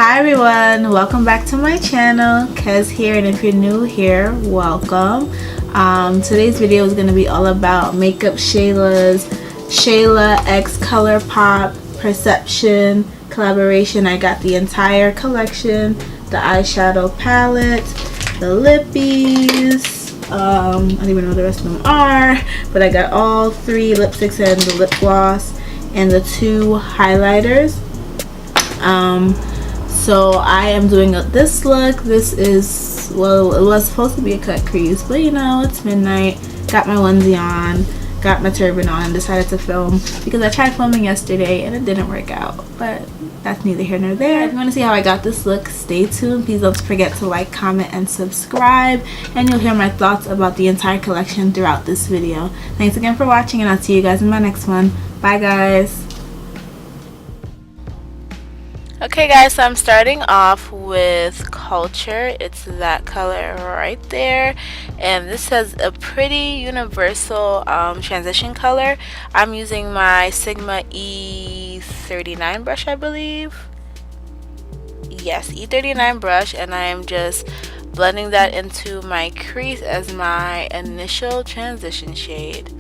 Hi everyone, welcome back to my channel. Kez here, and if you're new here, welcome. Today's video is going to be all about Makeup Shayla's ShaylaXColourpop Perception collaboration. I got the entire collection, the eyeshadow palette, the lippies, I don't even know what the rest of them are, but I got all 3 lipsticks and the lip gloss and the 2 highlighters. So I am doing this look. This is, well, it was supposed to be a cut crease, but you know, it's midnight. Got my onesie on, got my turban on, and decided to film because I tried filming yesterday and it didn't work out, but that's neither here nor there. If you want to see how I got this look, stay tuned. Please don't forget to like, comment, and subscribe, and you'll hear my thoughts about the entire collection throughout this video. Thanks again for watching, and I'll see you guys in my next one. Bye guys. Okay guys, so I'm starting off with Culture. It's that color right there, and this has a pretty universal transition color. I'm using my Sigma E39 brush, I believe. Yes, E39 brush, and I am just blending that into my crease as my initial transition shade.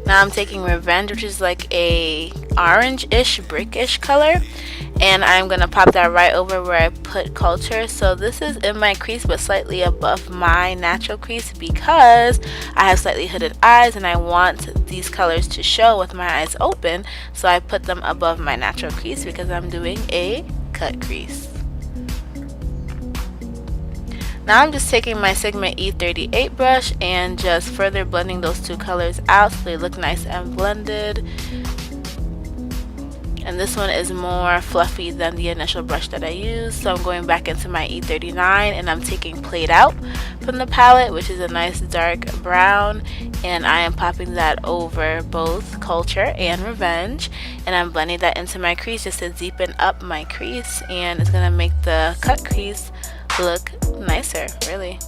Now I'm taking Revenge, which is like a orange-ish, brick-ish color, and I'm going to pop that right over where I put Culture. So this is in my crease but slightly above my natural crease because I have slightly hooded eyes and I want these colors to show with my eyes open, so I put them above my natural crease because I'm doing a cut crease. Now I'm just taking my Sigma E38 brush and just further blending those 2 colors out so they look nice and blended. And this one is more fluffy than the initial brush that I used, so I'm going back into my E39 and I'm taking Played Out from the palette, which is a nice dark brown, and I am popping that over both Culture and Revenge, and I'm blending that into my crease just to deepen up my crease, and it's going to make the cut crease look nicer, really.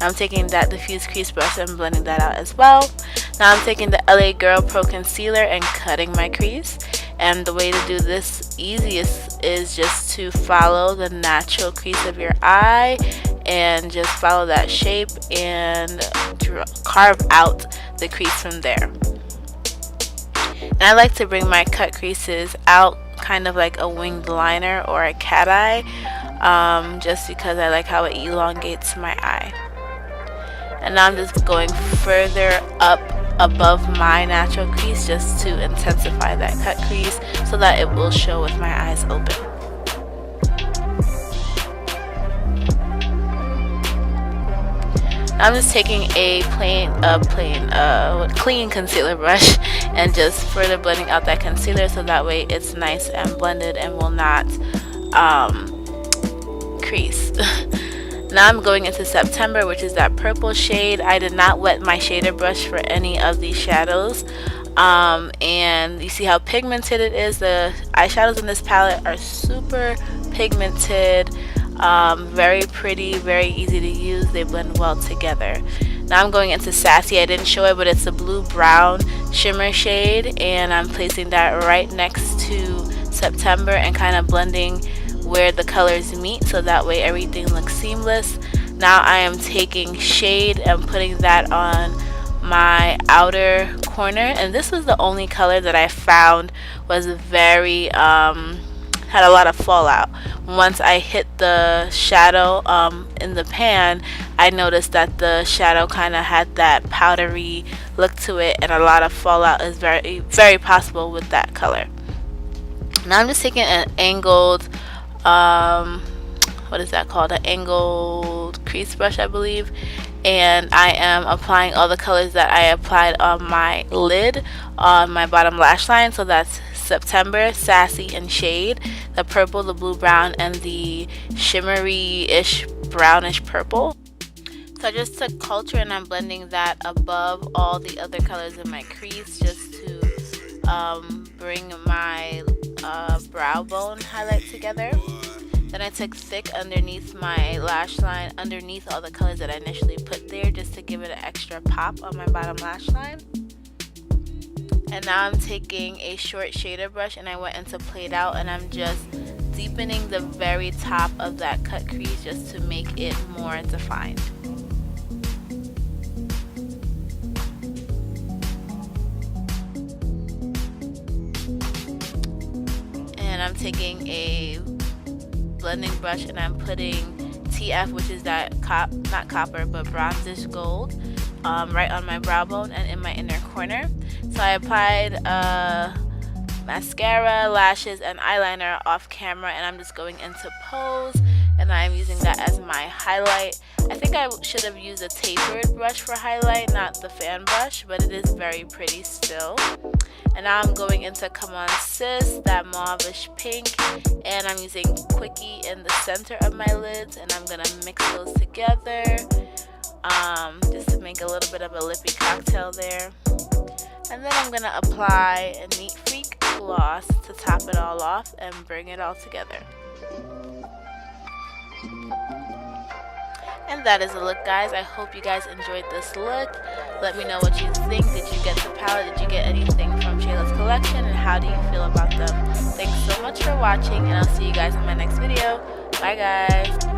I'm taking that diffuse crease brush and blending that out as well. Now I'm taking the LA Girl Pro Concealer and cutting my crease, and the way to do this easiest is just to follow the natural crease of your eye and just follow that shape and carve out the crease from there. And I like to bring my cut creases out kind of like a winged liner or a cat eye, just because I like how it elongates my eye. And now I'm just going further up above my natural crease just to intensify that cut crease so that it will show with my eyes open. I'm just taking a clean concealer brush and just further blending out that concealer so that way it's nice and blended and will not crease. Now I'm going into September, which is that purple shade. I did not wet my shader brush for any of these shadows, and you see how pigmented it is. The eyeshadows in this palette are super pigmented, very pretty, very easy to use. They blend well together. Now I'm going into Sassy. I didn't show it, but it's a blue brown shimmer shade, and I'm placing that right next to September and kind of blending where the colors meet so that way everything looks seamless. Now I am taking Shade and putting that on my outer corner, and this was the only color that I found was very had a lot of fallout. Once I hit the shadow in the pan, I noticed that the shadow kind of had that powdery look to it, and a lot of fallout is very possible with that color. Now I'm just taking an angled what is that called, an angled crease brush, I believe, and I am applying all the colors that I applied on my lid on my bottom lash line. So that's September, Sassy, and Shade, the purple, the blue brown, and the shimmery-ish brownish purple. So I just took Culture and I'm blending that above all the other colors in my crease just to bring my brow bone highlight together. Then I took Thick underneath my lash line, underneath all the colors that I initially put there, just to give it an extra pop on my bottom lash line. And now I'm taking a short shader brush and I went into played out, and I'm just deepening the very top of that cut crease just to make it more defined. And I'm taking a blending brush and I'm putting TF, which is that not copper but bronzish gold, right on my brow bone and in my inner corner. So I applied mascara, lashes, and eyeliner off camera, and I'm just going into pose, and I'm using that as my highlight. I think I should have used a tapered brush for highlight, not the fan brush, but it is very pretty still. And now I'm going into Come On Sis, that mauvish pink, and I'm using Quickie in the center of my lids, and I'm gonna mix those together just to make a little bit of a lippy cocktail there. And then I'm gonna apply a Neat Freak gloss to top it all off and bring it all together. And that is the look, guys. I hope you guys enjoyed this look. Let me know what you think. Did you get the palette? Did you get anything from Shayla's collection? And how do you feel about them? Thanks so much for watching, and I'll see you guys in my next video. Bye, guys.